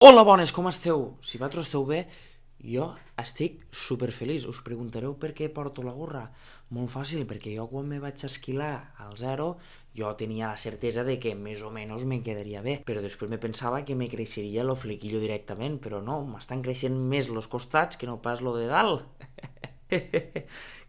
Hola, bones, com esteu? Si vosaltres esteu bé, jo estic superfeliç. Us preguntareu per què porto la gorra? Molt fàcil, perquè jo quan me vaig esquilar al zero, jo tenia la certesa de que més o menys me quedaria bé, però després me pensava que me creixeria lo flequillo directament, però no, m'estan creixent més los costats que no pas lo de dalt.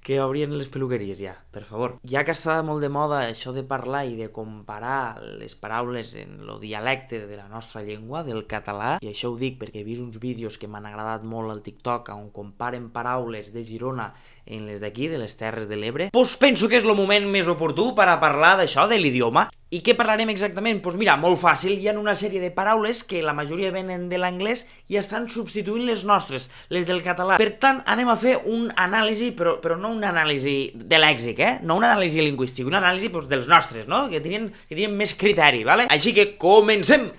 Que obrien les peluqueries ja, per favor. Ja que està molt de moda això de parlar i de comparar les paraules en lo dialecte de la nostra llengua, del català, i això ho dic perquè he vist uns vídeos que m'han agradat molt al TikTok on comparen paraules de Girona en les d'aquí, de les Terres de l'Ebre, doncs penso que és el moment més oportú per a parlar d'això, de l'idioma. I què parlarem exactament? Doncs mira, molt fàcil, hi ha una sèrie de paraules que la majoria venen de l'anglès i estan substituint les nostres, les del català. Per tant, anem a fer un anàlisi, però no una anàlisi de lèxic, no una anàlisi lingüística, una anàlisi doncs, dels nostres, no? Que tenien més criteri, vale? Així que comencem!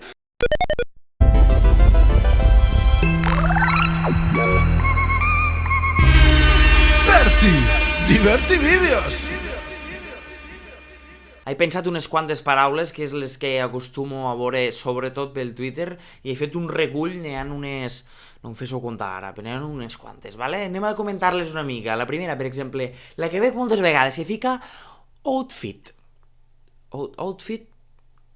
Berti, Diverti Vídeos. He pensat unes quantes paraules, que és les que acostumo a veure sobretot pel Twitter, i he fet un recull, n'hi ha unes... No em fes-ho comptar ara, però n'hi ha unes quantes, vale? Anem a comentar-les una mica. La primera, per exemple, la que veig moltes vegades, que fica outfit. Outfit,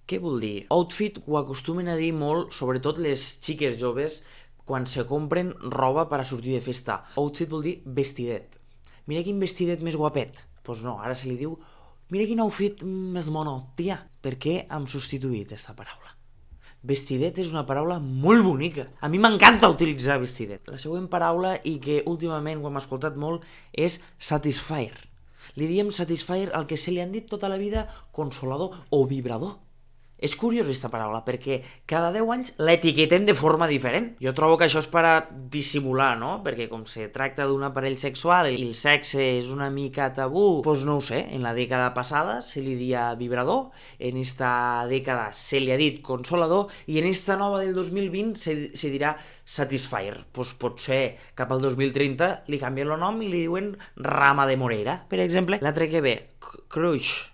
què vol dir? Outfit ho acostumen a dir molt, sobretot les xiques joves, quan se compren roba per a sortir de festa. Outfit vol dir vestidet. Mira quin vestidet més guapet. Doncs no, ara se li diu mira quin outfit més mono, tia. Per què hem substituït aquesta paraula? Vestidet és una paraula molt bonica. A mi m'encanta utilitzar vestidet. La següent paraula, i que últimament ho hem escoltat molt, és satisfier. Li diem satisfier al que se li han dit tota la vida consolador o vibrador. És curiós aquesta paraula, perquè cada 10 anys l'etiquetem de forma diferent. Jo trobo que això és per a dissimular, no? Perquè com se tracta d'un aparell sexual i el sexe és una mica tabú, doncs no ho sé, en la dècada passada se li dia vibrador, en esta dècada se li ha dit consolador, i en esta nova del 2020 se dirà satisfier. Doncs potser cap al 2030 li canvien el nom i li diuen rama de morera. Per exemple, l'altre que ve, crush.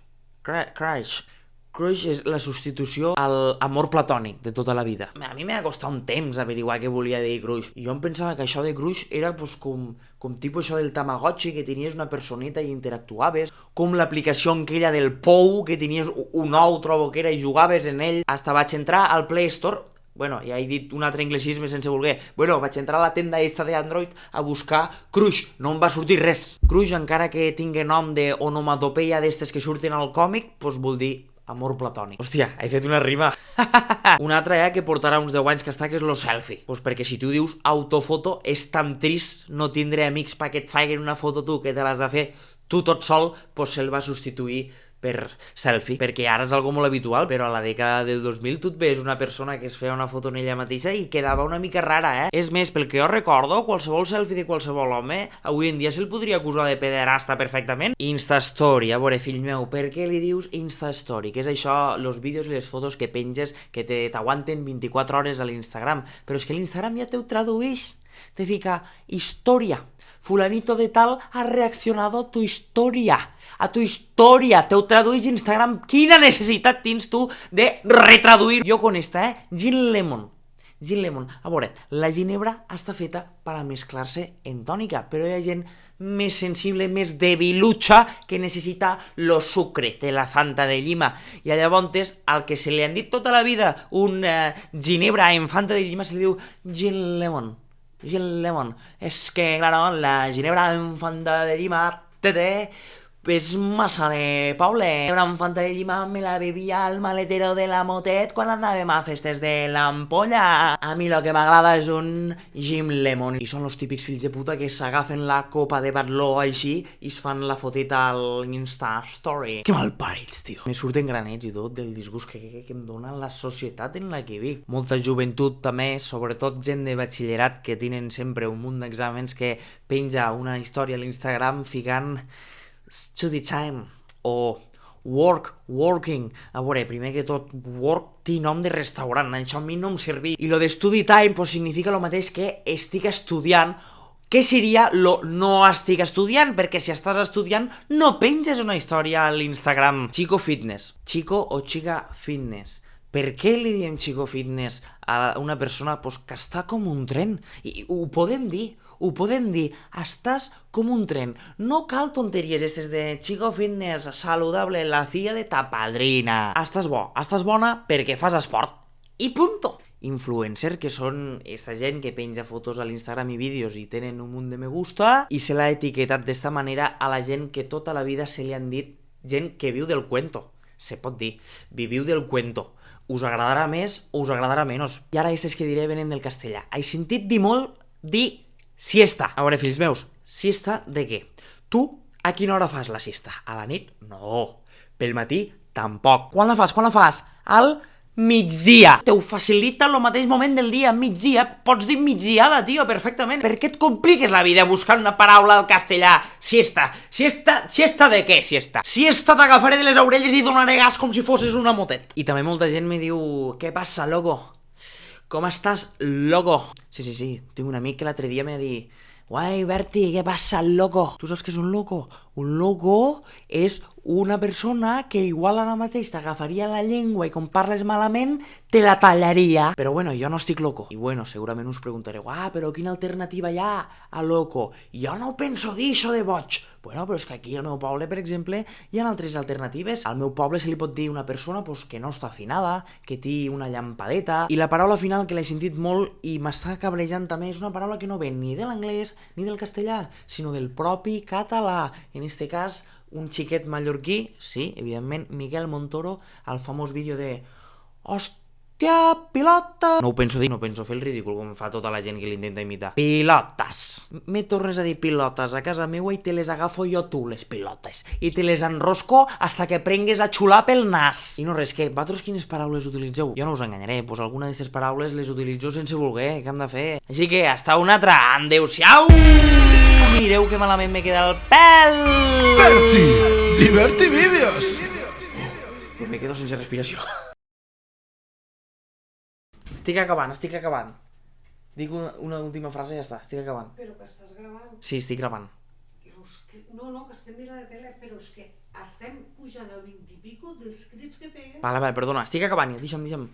Crush és la substitució a l'amor platònic de tota la vida. A mi m'ha costat un temps averiguar què volia dir crush. I jo em pensava que això de crush era pues, com tipus això del Tamagotchi, que tenies una personeta i interactuaves, com l'aplicació aquella del Pou, que tenies un ou, trobo que era, i jugaves en ell. Hasta vaig entrar al Play Store. Bueno, ja he dit un altre anglicisme sense voler. Bueno, vaig entrar a la tenda esta d'Android a buscar Crush. No em va sortir res. Crush, encara que tingui nom d'onomatopeia d'estes que surten al còmic, doncs vol dir amor platònic. Hòstia, he fet una rima. Una altra que portarà uns 10 anys que està, que és lo selfie. Pues perquè si tu dius autofoto, és tan trist no tindre amics perquè et facin una foto tu, que te l'has de fer tu tot sol, pues se'l va substituir per selfie, perquè ara és algo molt habitual, però a la dècada del 2000 tu et ves una persona que es feia una foto en ella mateixa i quedava una mica rara, És més, pel que jo recordo, qualsevol selfie de qualsevol home, avui en dia se'l podria acusar de pederasta perfectament. Instastory, a veure, fill meu, per què li dius Instastory? Què és això, los vídeos i les fotos que penges que t'aguanten 24 hores a l'Instagram? Però és que l'Instagram ja te ho tradueix, te fica història. Fulanito de tal ha reaccionado a tu història. A tu història. Te ho tradueix Instagram. Quina necessitat tens tu de retraduir? Jo con esta, Gin Lemon. Gin Lemon. A veure, la ginebra està feta per a mesclar-se en tònica, però hi ha gent més sensible, més debilutxa, que necessita lo sucre de la Fanta de Llima. I llavors, al que se li han dit tota la vida un ginebra en Fanta de Llima se li diu Gin Lemon. Gin Lemon. És que, claro, la ginebra en Fanta de Llima és massa de poble. La ginebra en Fanta de Llima me la bebia al maletero de la motet quan anàvem a festes de l'ampolla. A mi lo que m'agrada és un Gin Lemon. I són los típics fills de puta que s'agafen la copa de Barló així i es fan la foteta al Insta Story. Que malparits, tio. Me surten granets i tot del disgust que em dona la societat en la que vic. Molta joventut també, sobretot gent de batxillerat que tenen sempre un munt d'exàmens, que penja una història a l'Instagram ficant study time o working. A veure, primer que tot, work té nom de restaurant, això a mi no em serví. I lo de study time pues, significa el mateix que estic estudiant. Què seria lo no estic estudiant? Perquè si estàs estudiant no penges una història a l'Instagram. Chico fitness. Chico o chica fitness. Per què li diem Chico Fitness a una persona que està com un tren? I ho podem dir, estàs com un tren. No cal tonteries aquestes de Chico Fitness, saludable, la filla de ta padrina. Estàs bona perquè fas esport. I punto. Influencer, que són aquesta gent que penja fotos a l'Instagram i vídeos i tenen un munt de me gusta, i se l'ha etiquetat d'esta manera a la gent que tota la vida se li han dit gent que viu del cuento. Se pot dir, viviu del cuento. Us agradarà més o us agradarà menys. I ara aquestes que diré venen del castellà. He sentit dir molt dir siesta. A veure, fills meus, siesta de què? Tu a quina hora fas la siesta? A la nit? No. Pel matí? Tampoc. Quan la fas? Al migdia. Te ho facilita el mateix moment del dia, migdia. Pots dir migdiada, tio, perfectament. Per què et compliques la vida buscant una paraula al castellà? Siesta de què, siesta? Siesta t'agafaré de les orelles i donaré gas com si fossis una motet. I també molta gent me diu, què passa, loco? Com estàs, loco? Sí, tinc un amic que l'altre dia me va dir, guai, Berti, què passa, loco? Tu saps què és un loco? Un loco és una persona que igual ara mateix t'agafaria la llengua i com parles malament te la tallaria. Però bueno, jo no estic loco. I bueno, segurament us preguntareu, però quina alternativa hi ha a loco? Jo no ho penso dir, això de boig. Bueno, però és que aquí al meu poble, per exemple, hi ha altres alternatives. Al meu poble se li pot dir una persona que no està afinada, que té una llampadeta, i la paraula final que l'he sentit molt i m'està cabrejant també és una paraula que no ve ni de l'anglès ni del castellà, sinó del propi català. En este cas, un xiquet mallorquí, sí, evidentment, Miguel Montoro, al famós vídeo de hòstia, pilota. No ho penso dir, no penso fer el ridícul com fa tota la gent que l'intenta imitar. Pilotes. Me tornes a dir pilotes a casa meua i te les agafo jo tu, les pilotes. I te les enrosco hasta que prengues a xular pel nas. I no res, que vosaltres quines paraules utilitzeu? Jo no us enganyaré, alguna d'aquestes paraules les utilitzo sense voler, què hem de fer? Així que, hasta una altra, adeu-siau! Mireu que malament me queda el pèl! Berti, Diverti Vídeos! Pues me quedo sense respiració. Estic acabant. Dic una última frase i ja està, estic acabant. Però que estàs gravant? Sí, estic gravant. No, que estem mirant la tele, però és que estem pujant al 20 i pico dels crits que peguen. Vale, perdona, estic acabant, deixa'm.